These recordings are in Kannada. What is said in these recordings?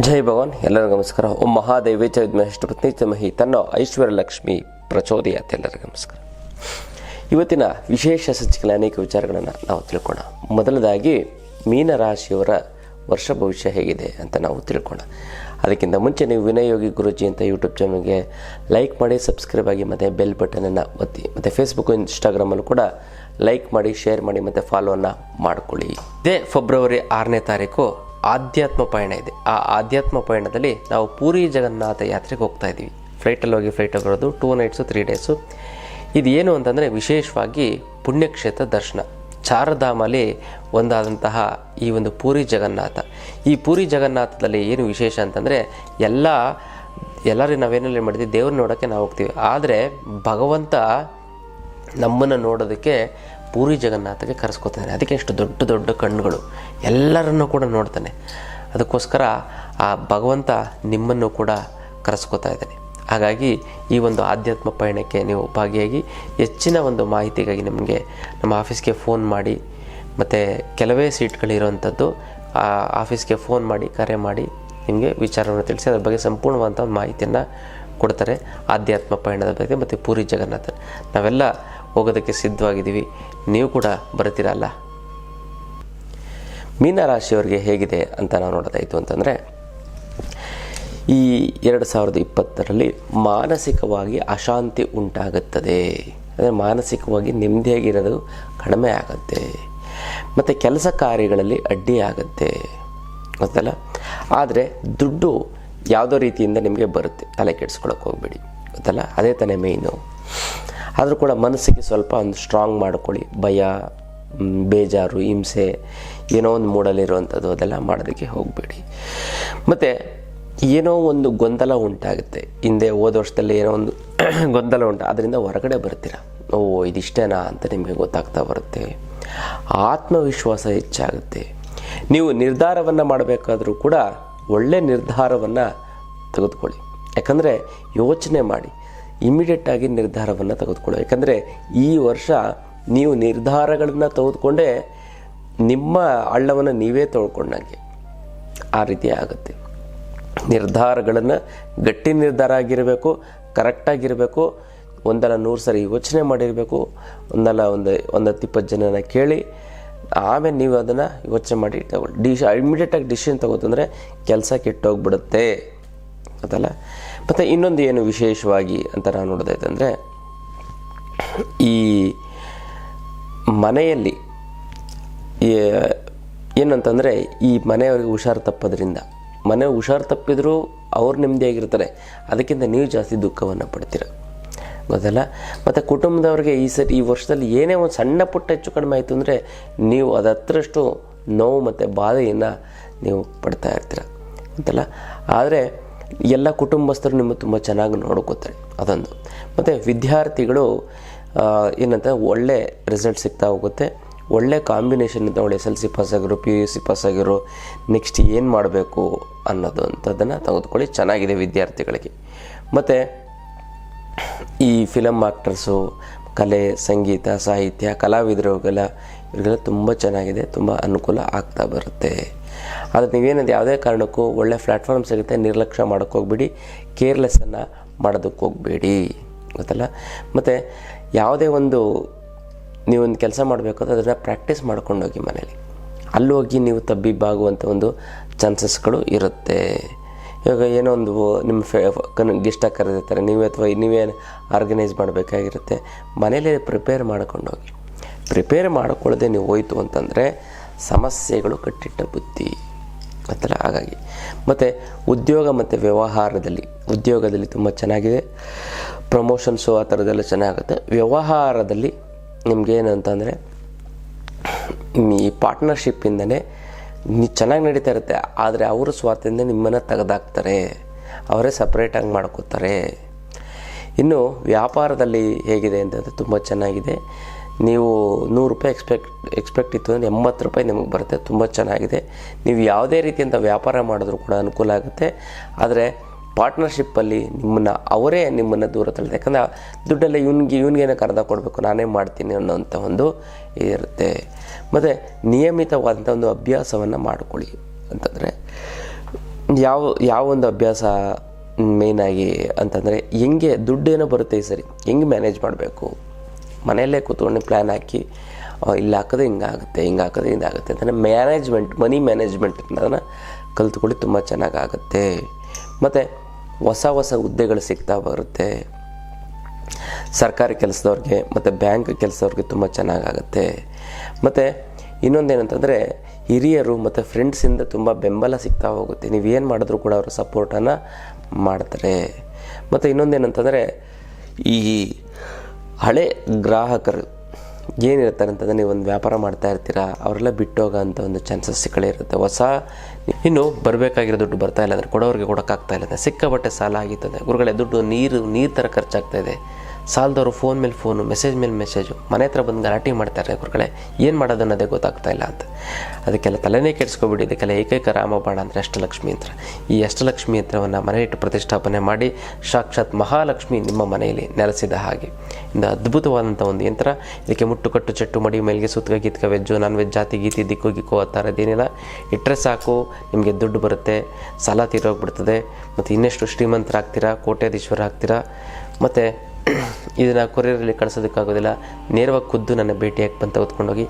ಜೈ ಭಗವಾನ್. ಎಲ್ಲರಿಗೂ ನಮಸ್ಕಾರ. ಓಂ ಮಹಾದೇವಿ ಚ ವಿದ್ಮಹೇ ಪತ್ನಿ ಚಮಹಿ ತನ್ನೋ ಐಶ್ವರ್ಯ ಲಕ್ಷ್ಮಿ ಪ್ರಚೋದಯಾತ್. ಎಲ್ಲರಿಗೂ ನಮಸ್ಕಾರ. ಇವತ್ತಿನ ವಿಶೇಷ ಸಂಚಿಕೆಯಲ್ಲಿ ಅನೇಕ ವಿಚಾರಗಳನ್ನು ನಾವು ತಿಳ್ಕೊಳ್ಳೋಣ. ಮೊದಲದಾಗಿ ಮೀನರಾಶಿಯವರ ವರ್ಷ ಭವಿಷ್ಯ ಹೇಗಿದೆ ಅಂತ ನಾವು ತಿಳ್ಕೊಳ್ಳೋಣ. ಅದಕ್ಕಿಂತ ಮುಂಚೆ ನೀವು ವಿನಯ್ ಯೋಗಿ ಗುರುಜಿ ಅಂತ ಯೂಟ್ಯೂಬ್ ಚಾನಲ್ಗೆ ಲೈಕ್ ಮಾಡಿ, ಸಬ್ಸ್ಕ್ರೈಬ್ ಆಗಿ, ಮತ್ತು ಬೆಲ್ ಬಟನನ್ನು ಒತ್ತಿ, ಮತ್ತು ಫೇಸ್ಬುಕ್ ಇನ್ಸ್ಟಾಗ್ರಾಮಲ್ಲೂ ಕೂಡ ಲೈಕ್ ಮಾಡಿ, ಶೇರ್ ಮಾಡಿ, ಮತ್ತು ಫಾಲೋವನ್ನು ಮಾಡಿಕೊಳ್ಳಿ. ಇದೇ ಫೆಬ್ರವರಿ 6ನೇ ತಾರೀಕು ಆಧ್ಯಾತ್ಮ ಪಯಣ ಇದೆ. ಆ ಆಧ್ಯಾತ್ಮ ಪಯಣದಲ್ಲಿ ನಾವು ಪೂರಿ ಜಗನ್ನಾಥ ಯಾತ್ರೆಗೆ ಹೋಗ್ತಾ ಇದ್ದೀವಿ. ಫ್ಲೈಟಲ್ಲಿ ಹೋಗಿ ಫ್ಲೈಟಲ್ಲಿ ಬರೋದು 2 ನೈಟ್ಸು 3 ಡೇಸು. ಇದು ಏನು ಅಂತಂದರೆ ವಿಶೇಷವಾಗಿ ಪುಣ್ಯಕ್ಷೇತ್ರ ದರ್ಶನ. ಚಾರಧಾಮಲ್ಲಿ ಒಂದಾದಂತಹ ಈ ಒಂದು ಪೂರಿ ಜಗನ್ನಾಥ. ಈ ಪೂರಿ ಜಗನ್ನಾಥದಲ್ಲಿ ಏನು ವಿಶೇಷ ಅಂತಂದರೆ ಎಲ್ಲರೂ ನಾವೇನಲ್ಲಿ ಮಾಡಿದ್ವಿ, ದೇವ್ರನ್ನ ನೋಡೋಕ್ಕೆ ನಾವು ಹೋಗ್ತೀವಿ. ಆದರೆ ಭಗವಂತ ನಮ್ಮನ್ನು ನೋಡೋದಕ್ಕೆ ಪೂರಿ ಜಗನ್ನಾಥಕ್ಕೆ ಕರೆಸ್ಕೊತಾನೆ. ಅದಕ್ಕೆ ಎಷ್ಟು ದೊಡ್ಡ ದೊಡ್ಡ ಕಣ್ಣುಗಳು, ಎಲ್ಲರನ್ನೂ ಕೂಡ ನೋಡ್ತಾನೆ. ಅದಕ್ಕೋಸ್ಕರ ಆ ಭಗವಂತ ನಿಮ್ಮನ್ನು ಕೂಡ ಕರೆಸ್ಕೊತಾ ಇದ್ದಾನೆ. ಹಾಗಾಗಿ ಈ ಒಂದು ಆಧ್ಯಾತ್ಮ ಪಯಣಕ್ಕೆ ನೀವು ಭಾಗಿಯಾಗಿ ಹೆಚ್ಚಿನ ಒಂದು ಮಾಹಿತಿಗಾಗಿ ನಿಮಗೆ ನಮ್ಮ ಆಫೀಸ್ಗೆ ಫೋನ್ ಮಾಡಿ, ಮತ್ತು ಕೆಲವೇ ಸೀಟ್ಗಳಿರೋವಂಥದ್ದು, ಆ ಆಫೀಸ್ಗೆ ಫೋನ್ ಮಾಡಿ, ಕರೆ ಮಾಡಿ ನಿಮಗೆ ವಿಚಾರವನ್ನು ತಿಳಿಸಿ ಅದ್ರ ಬಗ್ಗೆ ಸಂಪೂರ್ಣವಾದಂಥ ಮಾಹಿತಿಯನ್ನು ಕೊಡ್ತಾರೆ. ಆಧ್ಯಾತ್ಮ ಪಯಣದ ಬಗ್ಗೆ ಮತ್ತು ಪೂರಿ ಜಗನ್ನಾಥ ನಾವೆಲ್ಲ ಹೋಗೋದಕ್ಕೆ ಸಿದ್ಧವಾಗಿದ್ದೀವಿ. ನೀವು ಕೂಡ ಬರ್ತೀರಲ್ಲ. ಮೀನರಾಶಿಯವರಿಗೆ ಹೇಗಿದೆ ಅಂತ ನಾವು ನೋಡೋದಾಯಿತು ಅಂತಂದರೆ, ಈ 2020ರಲ್ಲಿ ಮಾನಸಿಕವಾಗಿ ಅಶಾಂತಿ ಉಂಟಾಗುತ್ತದೆ. ಅಂದರೆ ಮಾನಸಿಕವಾಗಿ ನೆಮ್ಮದಿಯಾಗಿರೋದು ಕಡಿಮೆ ಆಗುತ್ತೆ, ಮತ್ತು ಕೆಲಸ ಕಾರ್ಯಗಳಲ್ಲಿ ಅಡ್ಡಿ ಆಗುತ್ತೆ, ಗೊತ್ತಲ್ಲ. ಆದರೆ ದುಡ್ಡು ಯಾವುದೋ ರೀತಿಯಿಂದ ನಿಮಗೆ ಬರುತ್ತೆ, ತಲೆ ಕೆಡಿಸ್ಕೊಳಕ್ಕೆ ಹೋಗ್ಬೇಡಿ, ಗೊತ್ತಲ್ಲ. ಅದೇ ತಾನೇ ಮೇಯ್ನು. ಆದರೂ ಕೂಡ ಮನಸ್ಸಿಗೆ ಸ್ವಲ್ಪ ಒಂದು ಸ್ಟ್ರಾಂಗ್ ಮಾಡ್ಕೊಳ್ಳಿ. ಭಯ, ಬೇಜಾರು, ಹಿಂಸೆ, ಏನೋ ಒಂದು ಮೂಡಲ್ಲಿರುವಂಥದ್ದು ಅದೆಲ್ಲ ಮಾಡೋದಕ್ಕೆ ಹೋಗಬೇಡಿ. ಮತ್ತು ಏನೋ ಒಂದು ಗೊಂದಲ ಉಂಟಾಗುತ್ತೆ. ಹಿಂದೆ ಹೋದ ವರ್ಷದಲ್ಲಿ ಏನೋ ಒಂದು ಗೊಂದಲ ಉಂಟು, ಅದರಿಂದ ಹೊರಗಡೆ ಬರ್ತೀರ. ಇದಿಷ್ಟೇನಾ ಅಂತ ನಿಮಗೆ ಗೊತ್ತಾಗ್ತಾ ಬರುತ್ತೆ. ಆತ್ಮವಿಶ್ವಾಸ ಹೆಚ್ಚಾಗುತ್ತೆ. ನೀವು ನಿರ್ಧಾರವನ್ನು ಮಾಡಬೇಕಾದ್ರೂ ಕೂಡ ಒಳ್ಳೆಯ ನಿರ್ಧಾರವನ್ನು ತೆಗೆದುಕೊಳ್ಳಿ. ಯಾಕಂದರೆ ಯೋಚನೆ ಮಾಡಿ ಇಮಿಡಿಯೇಟಾಗಿ ನಿರ್ಧಾರವನ್ನು ತೆಗೆದುಕೊಳ್ಳಿ. ಯಾಕಂದರೆ ಈ ವರ್ಷ ನೀವು ನಿರ್ಧಾರಗಳನ್ನು ತೆಗೆದುಕೊಂಡೇ ನಿಮ್ಮ ಹಳ್ಳವನ್ನು ನೀವೇ ತೊಳ್ಕೊಂಡಂಗೆ ಆ ರೀತಿ ಆಗುತ್ತೆ. ನಿರ್ಧಾರಗಳನ್ನು ಗಟ್ಟಿ ನಿರ್ಧಾರ ಆಗಿರಬೇಕು, ಕರೆಕ್ಟಾಗಿರಬೇಕು. ಒಂದಲ್ಲ 100 ಸರಿ ಯೋಚನೆ ಮಾಡಿರಬೇಕು. ಒಂದಲ್ಲ ಒಂದು 10-20 ಜನನ ಕೇಳಿ ಆಮೇಲೆ ನೀವು ಅದನ್ನು ಯೋಚನೆ ಮಾಡಿ ತಗೊಳ್ಳಿ. ಇಮಿಡಿಯೇಟಾಗಿ ಡಿಸಿಷನ್ ತಗೋತಂದರೆ ಕೆಲಸ ಕೆಟ್ಟೋಗ್ಬಿಡುತ್ತೆ, ಅದಲ್ಲ. ಮತ್ತು ಇನ್ನೊಂದು ಏನು ವಿಶೇಷವಾಗಿ ಅಂತ ನಾವು ನೋಡೋದಾಯ್ತಂದರೆ, ಈ ಮನೆಯಲ್ಲಿ ಏನಂತಂದರೆ ಈ ಮನೆಯವ್ರಿಗೆ ಹುಷಾರು ತಪ್ಪೋದ್ರಿಂದ, ಮನೆ ಹುಷಾರು ತಪ್ಪಿದರೂ ಅವ್ರು ನೆಮ್ಮದಿಯಾಗಿರ್ತಾರೆ, ಅದಕ್ಕಿಂತ ನೀವು ಜಾಸ್ತಿ ದುಃಖವನ್ನು ಪಡ್ತೀರ, ಗೊತ್ತಲ್ಲ. ಮತ್ತು ಕುಟುಂಬದವ್ರಿಗೆ ಈ ವರ್ಷದಲ್ಲಿ ಏನೇ ಒಂದು ಸಣ್ಣ ಪುಟ್ಟ ಹೆಚ್ಚು ಕಡಿಮೆ ಆಯಿತು ಅಂದರೆ ನೀವು ಅದು ಹತ್ತರಷ್ಟು ನೋವು ಮತ್ತು ಬಾಧೆಯನ್ನು ನೀವು ಪಡ್ತಾ ಇರ್ತೀರ, ಗೊತ್ತಲ್ಲ. ಆದರೆ ಎಲ್ಲ ಕುಟುಂಬಸ್ಥರು ನಿಮ್ಮ ತುಂಬ ಚೆನ್ನಾಗಿ ನೋಡ್ಕೋತಾರೆ, ಅದೊಂದು. ಮತ್ತು ವಿದ್ಯಾರ್ಥಿಗಳು ಏನಂತ ಒಳ್ಳೆ ರಿಸಲ್ಟ್ ಸಿಗ್ತಾ ಹೋಗುತ್ತೆ. ಒಳ್ಳೆ ಕಾಂಬಿನೇಷನ್ ಅಂತ ಒಳ್ಳೆ SLC ಪಾಸ್ ಆಗಿರೋ, PUC ಪಾಸ್ ಆಗಿರೋ, ನೆಕ್ಸ್ಟ್ ಏನು ಮಾಡಬೇಕು ಅನ್ನೋದು ಅಂಥದ್ದನ್ನು ತೆಗೆದುಕೊಳ್ಳಿ. ಚೆನ್ನಾಗಿದೆ ವಿದ್ಯಾರ್ಥಿಗಳಿಗೆ. ಮತ್ತು ಈ ಫಿಲಮ್ ಆ್ಯಕ್ಟರ್ಸು, ಕಲೆ, ಸಂಗೀತ, ಸಾಹಿತ್ಯ, ಕಲಾವಿದರುಗೆಲ್ಲ ಇವ್ರಿಗೆಲ್ಲ ತುಂಬ ಚೆನ್ನಾಗಿದೆ, ತುಂಬ ಅನುಕೂಲ ಆಗ್ತಾ ಬರುತ್ತೆ. ಆದರೆ ನೀವೇನಂದ್ರೆ ಯಾವುದೇ ಕಾರಣಕ್ಕೂ ಒಳ್ಳೆ ಪ್ಲ್ಯಾಟ್ಫಾರ್ಮ್ ಸಿಗುತ್ತೆ, ನಿರ್ಲಕ್ಷ್ಯ ಮಾಡೋಕ್ಕೆ ಹೋಗ್ಬೇಡಿ, ಕೇರ್ಲೆಸ್ಸನ್ನು ಮಾಡೋದಕ್ಕೆ ಹೋಗಬೇಡಿ, ಗೊತ್ತಲ್ಲ. ಮತ್ತು ಯಾವುದೇ ಒಂದು ನೀವೊಂದು ಕೆಲಸ ಮಾಡಬೇಕಾದ್ರೆ ಅದನ್ನು ಪ್ರಾಕ್ಟೀಸ್ ಮಾಡ್ಕೊಂಡೋಗಿ ಮನೇಲಿ. ಅಲ್ಲಿ ಹೋಗಿ ನೀವು ತಬ್ಬಿಬ್ಬಾಗುವಂಥ ಒಂದು ಚಾನ್ಸಸ್ಗಳು ಇರುತ್ತೆ. ಇವಾಗ ಏನೋ ಒಂದು ನಿಮ್ಮ ಗೆಸ್ಟಾಗಿ ಕರೆದಿರ್ತಾರೆ, ನೀವೇ ಆರ್ಗನೈಸ್ ಮಾಡಬೇಕಾಗಿರುತ್ತೆ. ಮನೇಲಿ ಪ್ರಿಪೇರ್ ಮಾಡ್ಕೊಂಡೋಗಿ. ಪ್ರಿಪೇರ್ ಮಾಡ್ಕೊಳ್ಳದೆ ನೀವು ಹೋಯ್ತು ಅಂತಂದರೆ ಸಮಸ್ಯೆಗಳು ಕಟ್ಟಿಟ್ಟ ಬುದ್ಧಿ, ಗೊತ್ತಲ್ಲ. ಹಾಗಾಗಿ ಮತ್ತು ಉದ್ಯೋಗ ಮತ್ತು ಉದ್ಯೋಗದಲ್ಲಿ ತುಂಬ ಚೆನ್ನಾಗಿದೆ. ಪ್ರಮೋಷನ್ಸು ಆ ಥರದ್ದೆಲ್ಲ ಚೆನ್ನಾಗುತ್ತೆ. ವ್ಯವಹಾರದಲ್ಲಿ ನಿಮಗೇನು ಅಂತಂದರೆ ಈ ಪಾರ್ಟ್ನರ್ಶಿಪ್ಪಿಂದನೇ ಚೆನ್ನಾಗಿ ನಡೀತಾ ಇರುತ್ತೆ. ಆದರೆ ಅವರ ಸ್ವಾರ್ಥದಿಂದ ನಿಮ್ಮನ್ನು ತೆಗೆದಾಕ್ತಾರೆ, ಅವರೇ ಸಪ್ರೇಟಾಗಿ ಮಾಡ್ಕೋತಾರೆ. ಇನ್ನು ವ್ಯಾಪಾರದಲ್ಲಿ ಹೇಗಿದೆ ಅಂತಂದರೆ ತುಂಬ ಚೆನ್ನಾಗಿದೆ. ನೀವು 100 ರೂಪಾಯಿ ಎಕ್ಸ್ಪೆಕ್ಟ್ ಇತ್ತು ಅಂದರೆ 80 ರೂಪಾಯಿ ನಿಮಗೆ ಬರುತ್ತೆ, ತುಂಬ ಚೆನ್ನಾಗಿದೆ. ನೀವು ಯಾವುದೇ ರೀತಿಯಂಥ ವ್ಯಾಪಾರ ಮಾಡಿದ್ರೂ ಕೂಡ ಅನುಕೂಲ ಆಗುತ್ತೆ. ಆದರೆ ಪಾರ್ಟ್ನರ್ಶಿಪ್ಪಲ್ಲಿ ಅವರೇ ನಿಮ್ಮನ್ನು ದೂರ ತಳ್ಳಿದೆ. ಯಾಕಂದರೆ ದುಡ್ಡೆಲ್ಲ ಇವನಿಗೇನೋ ಕರೆದ ಕೊಡಬೇಕು, ನಾನೇ ಮಾಡ್ತೀನಿ ಅನ್ನೋಂಥ ಒಂದು ಇರುತ್ತೆ. ಮತ್ತು ನಿಯಮಿತವಾದಂಥ ಒಂದು ಅಭ್ಯಾಸವನ್ನು ಮಾಡಿಕೊಳ್ಳಿ. ಅಂತಂದರೆ ಯಾವ ಒಂದು ಅಭ್ಯಾಸ ಮೇಯ್ನಾಗಿ ಅಂತಂದರೆ ಹೆಂಗೆ ದುಡ್ಡೇನೋ ಬರುತ್ತೆ ಈ ಸರಿ, ಹೆಂಗೆ ಮ್ಯಾನೇಜ್ ಮಾಡಬೇಕು, ಮನೆಯಲ್ಲೇ ಕೂತ್ಕೊಂಡು ಪ್ಲ್ಯಾನ್ ಹಾಕಿ ಇಲ್ಲಿ ಹಾಕೋದು ಹಿಂಗಾಗುತ್ತೆ, ಹಿಂಗೆ ಹಾಕೋದು ಹಿಂಗಾಗುತ್ತೆ ಅಂತಂದರೆ ಮ್ಯಾನೇಜ್ಮೆಂಟ್, ಮನಿ ಮ್ಯಾನೇಜ್ಮೆಂಟ್ ಅದನ್ನು ಕಲ್ತ್ಕೊಳ್ಳಿ, ತುಂಬ ಚೆನ್ನಾಗಾಗುತ್ತೆ. ಮತ್ತು ಹೊಸ ಹುದ್ದೆಗಳು ಸಿಗ್ತಾ ಬರುತ್ತೆ ಸರ್ಕಾರಿ ಕೆಲಸದವ್ರಿಗೆ ಮತ್ತು ಬ್ಯಾಂಕ್ ಕೆಲಸದವ್ರಿಗೆ, ತುಂಬ ಚೆನ್ನಾಗಾಗುತ್ತೆ. ಮತ್ತು ಇನ್ನೊಂದೇನಂತಂದರೆ ಹಿರಿಯರು ಮತ್ತು ಫ್ರೆಂಡ್ಸಿಂದ ತುಂಬ ಬೆಂಬಲ ಸಿಗ್ತಾ ಹೋಗುತ್ತೆ. ನೀವೇನು ಮಾಡಿದ್ರೂ ಕೂಡ ಅವರು ಸಪೋರ್ಟನ್ನು ಮಾಡ್ತಾರೆ. ಮತ್ತು ಇನ್ನೊಂದೇನಂತಂದರೆ ಈ ಹಳೆ ಗ್ರಾಹಕರು ಏನಿರ್ತಾರೆ ಅಂತಂದರೆ, ನೀವು ಒಂದು ವ್ಯಾಪಾರ ಮಾಡ್ತಾ ಇರ್ತೀರ, ಅವರೆಲ್ಲ ಬಿಟ್ಟೋಗೋ ಅಂಥ ಒಂದು ಚಾನ್ಸಸ್ಗಳೇ ಇರುತ್ತೆ. ಇನ್ನು ಬರಬೇಕಾಗಿರೋ ದುಡ್ಡು ಬರ್ತಾ ಇಲ್ಲ ಅಂದರೆ, ಕೊಡೋರಿಗೆ ಕೊಡೋಕ್ಕಾಗ್ತಾ ಇಲ್ಲ ಅಂದರೆ, ಸಿಕ್ಕಾಪಟ್ಟೆ ಸಾಲ ಆಗಿರ್ತದೆ ಗುರುಗಳೇ, ದುಡ್ಡು ನೀರು ಥರ ಖರ್ಚಾಗ್ತಾಯಿದೆ. ಸಾಲದವರು ಫೋನ್ ಮೇಲೆ ಫೋನು, ಮೆಸೇಜ್ ಮೇಲೆ ಮೆಸೇಜು, ಮನೆ ಹತ್ರ ಬಂದು ಗಲಾಟೆ ಮಾಡ್ತಾರೆ ಗುರುಗಳೇ, ಏನು ಮಾಡೋದು ಅನ್ನೋದೇ ಗೊತ್ತಾಗ್ತಾ ಇಲ್ಲ ಅಂತ. ಅದಕ್ಕೆಲ್ಲ ತಲೆನೇ ಕೆಡಿಸ್ಕೊಬಿಡಿ. ಇದಕ್ಕೆಲ್ಲ ಏಕೈಕ ರಾಮಬಾಣ ಅಂದರೆ ಅಷ್ಟಲಕ್ಷ್ಮಿ ಯಂತ್ರ. ಈ ಅಷ್ಟಲಕ್ಷ್ಮಿ ಯಂತ್ರವನ್ನು ಮನೆಯಿಟ್ಟು ಪ್ರತಿಷ್ಠಾಪನೆ ಮಾಡಿ ಸಾಕ್ಷಾತ್ ಮಹಾಲಕ್ಷ್ಮಿ ನಿಮ್ಮ ಮನೆಯಲ್ಲಿ ನೆಲೆಸಿದ ಹಾಗೆ ಇಂದ ಅದ್ಭುತವಾದಂಥ ಒಂದು ಯಂತ್ರ. ಇದಕ್ಕೆ ಮುಟ್ಟು ಕಟ್ಟು ಚಟ್ಟು ಮಡಿ ಮೇಲಿಗೆ ಸುತ್ತಗ ಗೀತ್ಕ ವೆಜ್ಜು ನಾನ್ ವೆಜ್ ಜಾತಿ ಗೀತಿ ದಿಕ್ಕು ಗಿಕ್ಕು ಆ ಥರದ್ದೇನಿಲ್ಲ. ಇಟ್ಟರೆ ಸಾಕು ನಿಮಗೆ ದುಡ್ಡು ಬರುತ್ತೆ, ಸಾಲ ತೀರೋಗ್ಬಿಡ್ತದೆ, ಮತ್ತು ಇನ್ನೆಷ್ಟು ಶ್ರೀಮಂತರಾಗ್ತೀರಾ, ಕೋಟ್ಯಾಧೀಶ್ವರ ಆಗ್ತೀರಾ. ಮತ್ತು ಇದನ್ನು ಕೊರಿಯರಲ್ಲಿ ಕಳಿಸೋದಕ್ಕಾಗೋದಿಲ್ಲ, ನೇರವಾಗಿ ಖುದ್ದು ನನ್ನ ಭೇಟಿಯಾಗಿ ಬಂದು ತೆಗೆದುಕೊಂಡೋಗಿ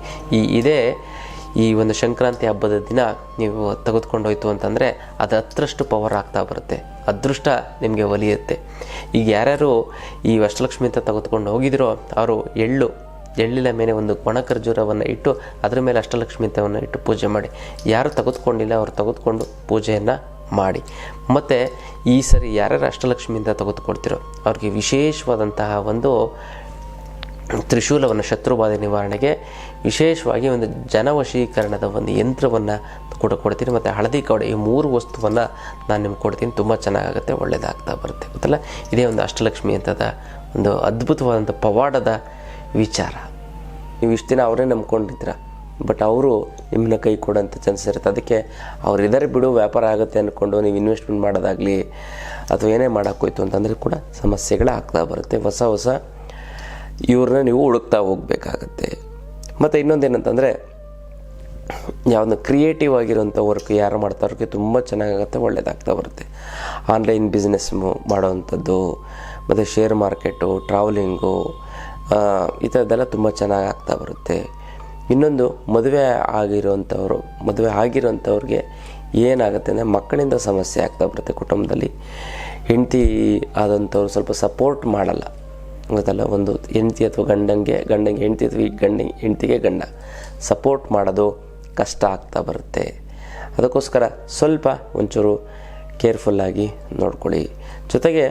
ಈ ಒಂದು ಸಂಕ್ರಾಂತಿ ಹಬ್ಬದ ದಿನ ನೀವು ತೆಗೆದುಕೊಂಡೋಯ್ತು ಅಂತಂದರೆ ಅದು 10ರಷ್ಟು ಪವರ್ ಆಗ್ತಾ ಬರುತ್ತೆ, ಅದೃಷ್ಟ ನಿಮಗೆ ಒಲಿಯುತ್ತೆ. ಈಗ ಯಾರ್ಯಾರು ಈ ಅಷ್ಟಲಕ್ಷ್ಮಿ ಅಂತ ತೆಗೆದುಕೊಂಡು ಹೋಗಿದ್ರೋ ಅವರು ಎಳ್ಳಿನ ಮೇಲೆ ಒಂದು ಒಣ ಖರ್ಜೂರವನ್ನು ಇಟ್ಟು ಅದರ ಮೇಲೆ ಅಷ್ಟಲಕ್ಷ್ಮಿ ಅಂತವನ್ನು ಇಟ್ಟು ಪೂಜೆ ಮಾಡಿ. ಯಾರು ತೆಗೆದುಕೊಂಡಿಲ್ಲ ಅವರು ತೆಗೆದುಕೊಂಡು ಪೂಜೆಯನ್ನು ಮಾಡಿ. ಮತ್ತು ಈ ಸರಿ ಯಾರ್ಯಾರು ಅಷ್ಟಲಕ್ಷ್ಮಿಯಿಂದ ತೆಗೆದುಕೊಳ್ತಿರೋ ಅವ್ರಿಗೆ ವಿಶೇಷವಾದಂತಹ ಒಂದು ತ್ರಿಶೂಲವನ್ನು, ಶತ್ರುಬಾಧೆ ನಿವಾರಣೆಗೆ ವಿಶೇಷವಾಗಿ ಒಂದು ಜನವಶೀಕರಣದ ಒಂದು ಯಂತ್ರವನ್ನು ಕೂಡ ಕೊಡ್ತೀನಿ. ಮತ್ತು ಹಳದಿ ಕವಡೆ, ಈ 3 ವಸ್ತುವನ್ನು ನಾನು ನಿಮ್ಗೆ ಕೊಡ್ತೀನಿ. ತುಂಬ ಚೆನ್ನಾಗಾಗುತ್ತೆ, ಒಳ್ಳೆಯದಾಗ್ತಾ ಬರುತ್ತೆ ಗೊತ್ತಲ್ಲ. ಇದೇ ಒಂದು ಅಷ್ಟಲಕ್ಷ್ಮಿ ಅಂತದ ಒಂದು ಅದ್ಭುತವಾದಂಥ ಪವಾಡದ ವಿಚಾರ. ನೀವು ಇಷ್ಟು ದಿನ ಅವರೇ ನಂಬ್ಕೊಂಡಿದ್ದೀರ, ಬಟ್ ಅವರು ನಿಮ್ಮನ್ನ ಕೈ ಕೊಡೋಂಥ ಚಾನ್ಸಸ್ ಇರುತ್ತೆ. ಅದಕ್ಕೆ ಅವ್ರು ಇದರ ಬಿಡು ವ್ಯಾಪಾರ ಆಗುತ್ತೆ ಅಂದ್ಕೊಂಡು ನೀವು ಇನ್ವೆಸ್ಟ್ಮೆಂಟ್ ಮಾಡೋದಾಗಲಿ ಅಥವಾ ಏನೇ ಮಾಡೋಕ್ಕೋಯ್ತು ಅಂತಂದರೆ ಕೂಡ ಸಮಸ್ಯೆಗಳು ಆಗ್ತಾ ಬರುತ್ತೆ. ಹೊಸ ಇವ್ರನ್ನ ನೀವು ಹುಡುಕ್ತಾ ಹೋಗಬೇಕಾಗತ್ತೆ. ಮತ್ತು ಇನ್ನೊಂದೇನಂತಂದರೆ, ಯಾವುದನ್ನ ಕ್ರಿಯೇಟಿವ್ ಆಗಿರೋಂಥ ವರ್ಕ್ ಯಾರು ಮಾಡ್ತಾರೋಕ್ಕೆ ತುಂಬ ಚೆನ್ನಾಗಾಗುತ್ತೆ, ಒಳ್ಳೆಯದಾಗ್ತಾ ಬರುತ್ತೆ. ಆನ್ಲೈನ್ ಬಿಸ್ನೆಸ್ ಮಾಡೋವಂಥದ್ದು, ಮತ್ತು ಶೇರ್ ಮಾರ್ಕೆಟು, ಟ್ರಾವೆಲಿಂಗು, ಈ ಥರದ್ದೆಲ್ಲ ತುಂಬ ಚೆನ್ನಾಗಿ ಆಗ್ತಾ ಬರುತ್ತೆ. ಇನ್ನೊಂದು ಮದುವೆ ಆಗಿರೋಂಥವ್ರಿಗೆ ಏನಾಗುತ್ತೆ ಅಂದರೆ ಮಕ್ಕಳಿಂದ ಸಮಸ್ಯೆ ಆಗ್ತಾ ಬರುತ್ತೆ ಕುಟುಂಬದಲ್ಲಿ. ಹೆಂಡತಿ ಆದಂಥವ್ರು ಸ್ವಲ್ಪ ಸಪೋರ್ಟ್ ಮಾಡಲ್ಲ ಗೊತ್ತಲ್ಲ. ಒಂದು ಹೆಂಡತಿ ಅಥವಾ ಗಂಡಂಗೆ ಹೆಂಡತಿ ಅಥವಾ ಹೆಂಡತಿಗೆ ಗಂಡ ಸಪೋರ್ಟ್ ಮಾಡೋದು ಕಷ್ಟ ಆಗ್ತಾ ಬರುತ್ತೆ. ಅದಕ್ಕೋಸ್ಕರ ಸ್ವಲ್ಪ ಒಂಚೂರು ಕೇರ್ಫುಲ್ಲಾಗಿ ನೋಡ್ಕೊಳ್ಳಿ. ಜೊತೆಗೆ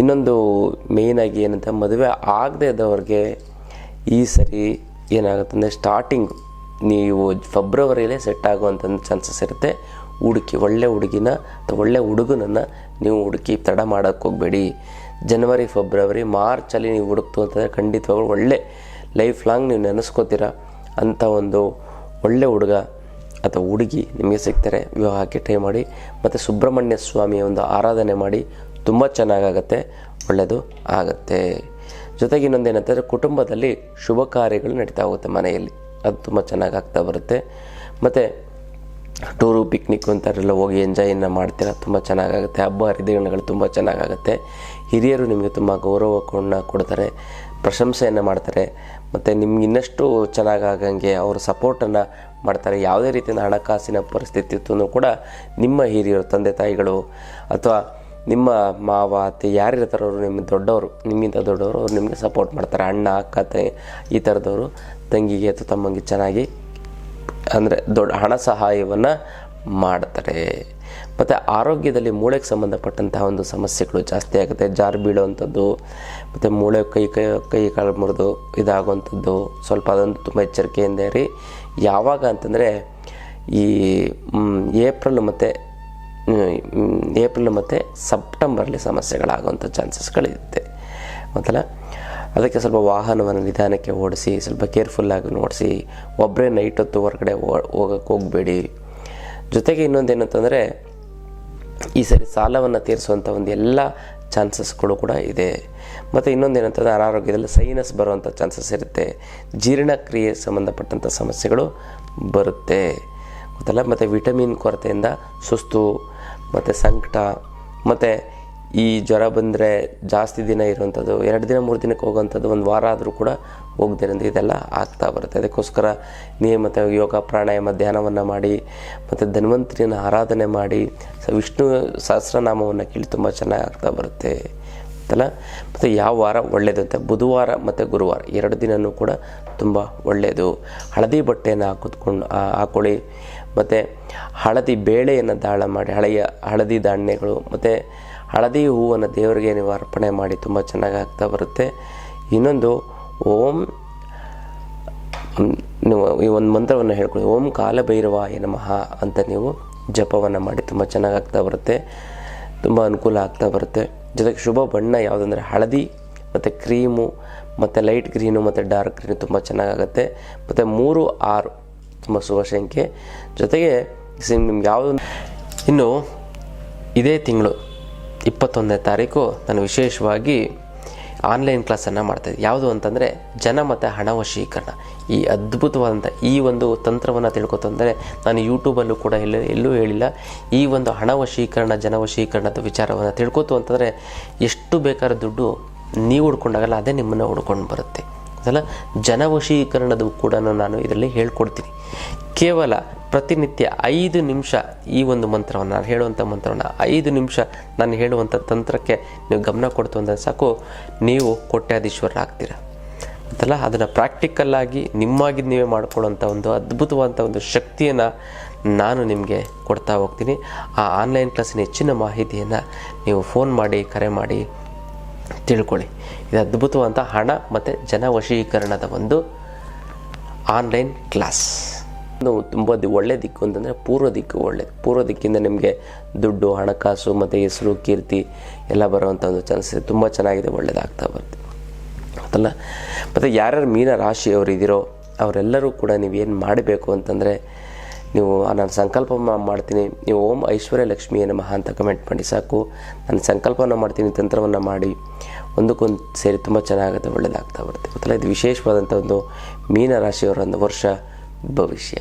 ಇನ್ನೊಂದು ಮೇಯ್ನಾಗಿ ಏನಂತ, ಮದುವೆ ಆಗದೆ ಇದ್ದವ್ರಿಗೆ ಈ ಸರಿ ಏನಾಗುತ್ತೆ ಅಂದರೆ, ಸ್ಟಾರ್ಟಿಂಗು ನೀವು ಫೆಬ್ರವರಿಯಲ್ಲೇ ಸೆಟ್ ಆಗುವಂಥ ಚಾನ್ಸಸ್ ಇರುತ್ತೆ. ಒಳ್ಳೆ ಹುಡುಗಿನ ಅಥವಾ ಒಳ್ಳೆ ಹುಡುಗನನ್ನು ನೀವು ಹುಡುಕಿ ತಡ ಮಾಡೋಕ್ಕೆ ಹೋಗಬೇಡಿ. ಜನವರಿ, ಫೆಬ್ರವರಿ, ಮಾರ್ಚಲ್ಲಿ ನೀವು ಹುಡುಕ್ತು ಅಂತಂದರೆ ಖಂಡಿತವಾಗ್ಲೂ ಒಳ್ಳೆ ಲೈಫ್ ಲಾಂಗ್ ನೀವು ನೆನೆಸ್ಕೋತೀರ ಅಂಥ ಒಂದು ಒಳ್ಳೆ ಹುಡುಗ ಅಥವಾ ಹುಡುಗಿ ನಿಮಗೆ ಸಿಗ್ತಾರೆ. ವಿವಾಹಕ್ಕೆ ಟ್ರೈ ಮಾಡಿ. ಮತ್ತು ಸುಬ್ರಹ್ಮಣ್ಯ ಸ್ವಾಮಿಯ ಒಂದು ಆರಾಧನೆ ಮಾಡಿ, ತುಂಬ ಚೆನ್ನಾಗಾಗತ್ತೆ, ಒಳ್ಳೆಯದು ಆಗುತ್ತೆ. ಜೊತೆಗೆ ಇನ್ನೊಂದೇನಂತಂದರೆ, ಕುಟುಂಬದಲ್ಲಿ ಶುಭ ಕಾರ್ಯಗಳು ನಡೀತಾ ಹೋಗುತ್ತೆ ಮನೆಯಲ್ಲಿ, ಅದು ತುಂಬ ಚೆನ್ನಾಗಾಗ್ತಾ ಬರುತ್ತೆ. ಮತ್ತು ಟೂರು, ಪಿಕ್ನಿಕ್ಕು ಅಂತಾರೆಲ್ಲ ಹೋಗಿ ಎಂಜಾಯನ್ನು ಮಾಡ್ತೀರಾ, ತುಂಬ ಚೆನ್ನಾಗಾಗುತ್ತೆ. ಹಬ್ಬ ಹರಿದಿನಗಳು ತುಂಬ ಚೆನ್ನಾಗಾಗುತ್ತೆ. ಹಿರಿಯರು ನಿಮಗೆ ತುಂಬ ಗೌರವವನ್ನು ಕೊಡ್ತಾರೆ, ಪ್ರಶಂಸೆಯನ್ನು ಮಾಡ್ತಾರೆ. ಮತ್ತು ನಿಮ್ಗೆ ಇನ್ನಷ್ಟು ಚೆನ್ನಾಗಾಗಂಗೆ ಅವರು ಸಪೋರ್ಟನ್ನು ಮಾಡ್ತಾರೆ. ಯಾವುದೇ ರೀತಿಯ ಹಣಕಾಸಿನ ಪರಿಸ್ಥಿತಿ ಇತ್ತು ಕೂಡ ನಿಮ್ಮ ಹಿರಿಯರು, ತಂದೆ ತಾಯಿಗಳು ಅಥವಾ ನಿಮ್ಮ ಮಾವ, ಅತ್ತೆ ಯಾರಿರ್ತಾರೋ ಅವರು ನಿಮ್ಗಿಂತ ದೊಡ್ಡವರು, ಅವ್ರು ನಿಮಗೆ ಸಪೋರ್ಟ್ ಮಾಡ್ತಾರೆ. ಅಣ್ಣ, ಅಕ್ಕ, ಈ ಥರದವರು ತಂಗಿಗೆ ಅಥವಾ ತಮ್ಮಂಗೆ ಚೆನ್ನಾಗಿ ಅಂದರೆ ದೊಡ್ಡ ಹಣ ಸಹಾಯವನ್ನು ಮಾಡ್ತಾರೆ. ಮತ್ತು ಆರೋಗ್ಯದಲ್ಲಿ ಮೂಳೆಗೆ ಸಂಬಂಧಪಟ್ಟಂತಹ ಒಂದು ಸಮಸ್ಯೆಗಳು ಜಾಸ್ತಿ ಆಗುತ್ತೆ. ಜಾರು ಬೀಳುವಂಥದ್ದು, ಮತ್ತು ಮೂಳೆ ಕೈ ಕಾಲು ಮುರಿದು ಇದಾಗುವಂಥದ್ದು, ಸ್ವಲ್ಪ ಅದೊಂದು ತುಂಬ ಎಚ್ಚರಿಕೆಯಿಂದ ಇರಿ. ಯಾವಾಗ ಅಂತಂದರೆ ಈ ಏಪ್ರಿಲ್ ಮತ್ತು ಸೆಪ್ಟೆಂಬರ್ಲಿ ಸಮಸ್ಯೆಗಳಾಗುವಂಥ ಚಾನ್ಸಸ್ಗಳಿರುತ್ತೆ ಮೊದಲ. ಅದಕ್ಕೆ ಸ್ವಲ್ಪ ವಾಹನವನ್ನು ನಿಧಾನಕ್ಕೆ ಓಡಿಸಿ, ಸ್ವಲ್ಪ ಕೇರ್ಫುಲ್ಲಾಗಿ ನೋಡಿಸಿ. ಒಬ್ಬರೇ ನೈಟ್ ಹೊತ್ತು ಹೊರಗಡೆ ಹೋಗೋಕ್ಕೆ ಹೋಗಬೇಡಿ. ಜೊತೆಗೆ ಇನ್ನೊಂದೇನಂತಂದರೆ, ಈ ಸರಿ ಸಾಲವನ್ನು ತೀರಿಸುವಂಥ ಒಂದು ಎಲ್ಲ ಚಾನ್ಸಸ್ಗಳು ಕೂಡ ಇದೆ. ಮತ್ತು ಇನ್ನೊಂದೇನಂತಂದರೆ, ಅನಾರೋಗ್ಯದಲ್ಲಿ ಸೈನಸ್ ಬರುವಂಥ ಚಾನ್ಸಸ್ ಇರುತ್ತೆ. ಜೀರ್ಣಕ್ರಿಯೆ ಸಂಬಂಧಪಟ್ಟಂಥ ಸಮಸ್ಯೆಗಳು ಬರುತ್ತೆ ಗೊತ್ತಲ್ಲ. ಮತ್ತು ವಿಟಮಿನ್ ಕೊರತೆಯಿಂದ ಸುಸ್ತು, ಮತ್ತು ಸಂಕಟ, ಮತ್ತು ಈ ಜ್ವರ ಬಂದರೆ ಜಾಸ್ತಿ ದಿನ ಇರುವಂಥದ್ದು, 2 ದಿನ 3 ದಿನಕ್ಕೆ ಹೋಗುವಂಥದ್ದು, ಒಂದು ವಾರ ಆದರೂ ಕೂಡ ಹೋಗದಿರೋದು, ಇದೆಲ್ಲ ಆಗ್ತಾ ಬರುತ್ತೆ. ಅದಕ್ಕೋಸ್ಕರ ನಿಯಮಿತ ಯೋಗ ಪ್ರಾಣಾಯಾಮ ಧ್ಯಾನವನ್ನು ಮಾಡಿ ಮತ್ತು ಧನ್ವಂತರಿನ ಆರಾಧನೆ ಮಾಡಿ ವಿಷ್ಣು ಸಹಸ್ರನಾಮವನ್ನು ಕೇಳಿ ತುಂಬ ಚೆನ್ನಾಗಿ ಆಗ್ತಾ ಬರುತ್ತೆ ಅಂತಲ್ಲ. ಮತ್ತು ಯಾವ ವಾರ ಒಳ್ಳೆಯದು ಅಂತ, ಬುಧವಾರ ಮತ್ತು ಗುರುವಾರ 2 ದಿನವೂ ಕೂಡ ತುಂಬ ಒಳ್ಳೆಯದು. ಹಳದಿ ಬಟ್ಟೆಯನ್ನು ಹಾಕ್ಕೊಳ್ಳಿ, ಮತ್ತು ಹಳದಿ ಬೇಳೆಯನ್ನು ದಾಳ ಮಾಡಿ, ಹಳದಿ ಧಾನ್ಯಗಳು ಮತ್ತು ಹಳದಿ ಹೂವನ್ನು ದೇವರಿಗೆ ನೀವು ಅರ್ಪಣೆ ಮಾಡಿ ತುಂಬ ಚೆನ್ನಾಗಿ ಆಗ್ತಾ ಬರುತ್ತೆ. ಇನ್ನೊಂದು ನೀವು ಈ ಒಂದು ಮಂತ್ರವನ್ನು ಹೇಳ್ಕೊಳ್ಳಿ, ಓಂ ಕಾಲಭೈರವಾಯ ನಮಃ ಅಂತ ನೀವು ಜಪವನ್ನು ಮಾಡಿ ತುಂಬ ಚೆನ್ನಾಗಿ ಆಗ್ತಾ ಬರುತ್ತೆ, ತುಂಬ ಅನುಕೂಲ ಆಗ್ತಾ ಬರುತ್ತೆ. ಜೊತೆಗೆ ಶುಭ ಬಣ್ಣ ಯಾವುದಂದರೆ ಹಳದಿ ಮತ್ತು ಕ್ರೀಮು ಮತ್ತು ಲೈಟ್ ಗ್ರೀನು ಮತ್ತು ಡಾರ್ಕ್ ಗ್ರೀನು ತುಂಬ ಚೆನ್ನಾಗಾಗುತ್ತೆ. ಮತ್ತು 3, 6 ತುಂಬ ಶುಭ ಸಂಖ್ಯೆ. ಜೊತೆಗೆ ನಿಮ್ಗೆ ಯಾವುದು ಇನ್ನು ಇದೇ ತಿಂಗಳು 21ನೇ ತಾರೀಕು ನಾನು ವಿಶೇಷವಾಗಿ ಆನ್ಲೈನ್ ಕ್ಲಾಸನ್ನು ಮಾಡ್ತಾಯಿದ್ದೆ. ಯಾವುದು ಅಂತಂದರೆ ಜನ ಮತ್ತು ಹಣ ವಶೀಕರಣ. ಈ ಅದ್ಭುತವಾದಂಥ ಈ ಒಂದು ತಂತ್ರವನ್ನು ತಿಳ್ಕೊತಂದರೆ ನಾನು ಯೂಟ್ಯೂಬಲ್ಲೂ ಕೂಡ ಎಲ್ಲೂ ಹೇಳಿಲ್ಲ. ಈ ಒಂದು ಹಣ ವಶೀಕರಣ, ಜನ ವಶೀಕರಣದ ವಿಚಾರವನ್ನು ತಿಳ್ಕೊತು ಅಂತಂದರೆ ಎಷ್ಟು ಬೇಕಾದ ದುಡ್ಡು ನೀವು ಹುಡ್ಕೊಂಡಾಗಲ್ಲ, ಅದೇ ನಿಮ್ಮನ್ನು ಹುಡ್ಕೊಂಡು ಬರುತ್ತೆ. ಅದಲ್ಲ, ಜನವಶೀಕರಣದ ಕೂಡ ನಾನು ಇದರಲ್ಲಿ ಹೇಳ್ಕೊಡ್ತೀನಿ. ಕೇವಲ ಪ್ರತಿನಿತ್ಯ 5 ನಿಮಿಷ ಈ ಒಂದು ಮಂತ್ರವನ್ನು, ನಾನು ಹೇಳುವಂಥ ಮಂತ್ರವನ್ನು 5 ನಿಮಿಷ ನಾನು ಹೇಳುವಂಥ ತಂತ್ರಕ್ಕೆ ನೀವು ಗಮನ ಕೊಡ್ತು ಅಂದರೆ ಸಾಕು, ನೀವು ಕೋಟ್ಯಾಧೀಶ್ವರರಾಗ್ತೀರ ಅಂತಲ್ಲ. ಅದನ್ನು ಪ್ರಾಕ್ಟಿಕಲ್ಲಾಗಿ ನಿಮ್ಮಾಗಿ ನೀವೇ ಮಾಡ್ಕೊಳ್ಳೋಂಥ ಒಂದು ಅದ್ಭುತವಾದಂಥ ಒಂದು ಶಕ್ತಿಯನ್ನು ನಾನು ನಿಮಗೆ ಕೊಡ್ತಾ ಹೋಗ್ತೀನಿ. ಆ ಆನ್ಲೈನ್ ಕ್ಲಾಸಿನ ಹೆಚ್ಚಿನ ಮಾಹಿತಿಯನ್ನು ನೀವು ಫೋನ್ ಮಾಡಿ, ಕರೆ ಮಾಡಿ ತಿಳ್ಕೊಳ್ಳಿ. ಇದು ಅದ್ಭುತವಾದಂಥ ಹಣ ಮತ್ತು ಜನವಶೀಕರಣದ ಒಂದು ಆನ್ಲೈನ್ ಕ್ಲಾಸ್. ತುಂಬ ಒಳ್ಳೆ ದಿಕ್ಕು ಅಂತಂದರೆ ಪೂರ್ವ ದಿಕ್ಕು ಒಳ್ಳೆಯದು. ಪೂರ್ವ ದಿಕ್ಕಿಂದ ನಿಮಗೆ ದುಡ್ಡು, ಹಣಕಾಸು ಮತ್ತು ಹೆಸರು, ಕೀರ್ತಿ ಎಲ್ಲ ಬರುವಂಥ ಒಂದು ಚಾನ್ಸ್ ಇದೆ. ತುಂಬ ಚೆನ್ನಾಗಿದೆ, ಒಳ್ಳೆಯದಾಗ್ತಾ ಬರುತ್ತೆ ಅಂತಲ್ಲ. ಮತ್ತು ಯಾರ್ಯಾರು ಮೀನ ರಾಶಿಯವರು ಇದ್ದೀರೋ ಅವರೆಲ್ಲರೂ ಕೂಡ ನೀವೇನು ಮಾಡಬೇಕು ಅಂತಂದರೆ, ನೀವು ನಾನು ಸಂಕಲ್ಪ ಮಾಡ್ತೀನಿ, ನೀವು ಓಂ ಐಶ್ವರ್ಯ ಲಕ್ಷ್ಮಿಯೇ ನಮಃ ಅಂತ ಕಮೆಂಟ್ ಮಾಡಿ ಸಾಕು. ನಾನು ಸಂಕಲ್ಪವನ್ನು ಮಾಡ್ತೀನಿ, ತಂತ್ರವನ್ನು ಮಾಡಿ ಒಂದಕ್ಕೊಂದು ಸೇರಿ ತುಂಬ ಚೆನ್ನಾಗುತ್ತೆ, ಒಳ್ಳೆಯದಾಗ್ತಾ ಬರುತ್ತೆ ಗೊತ್ತಲ್ಲ. ಇದು ವಿಶೇಷವಾದಂಥ ಒಂದು ಮೀನ ರಾಶಿಯವರ ಒಂದು ವರ್ಷ ಭವಿಷ್ಯ.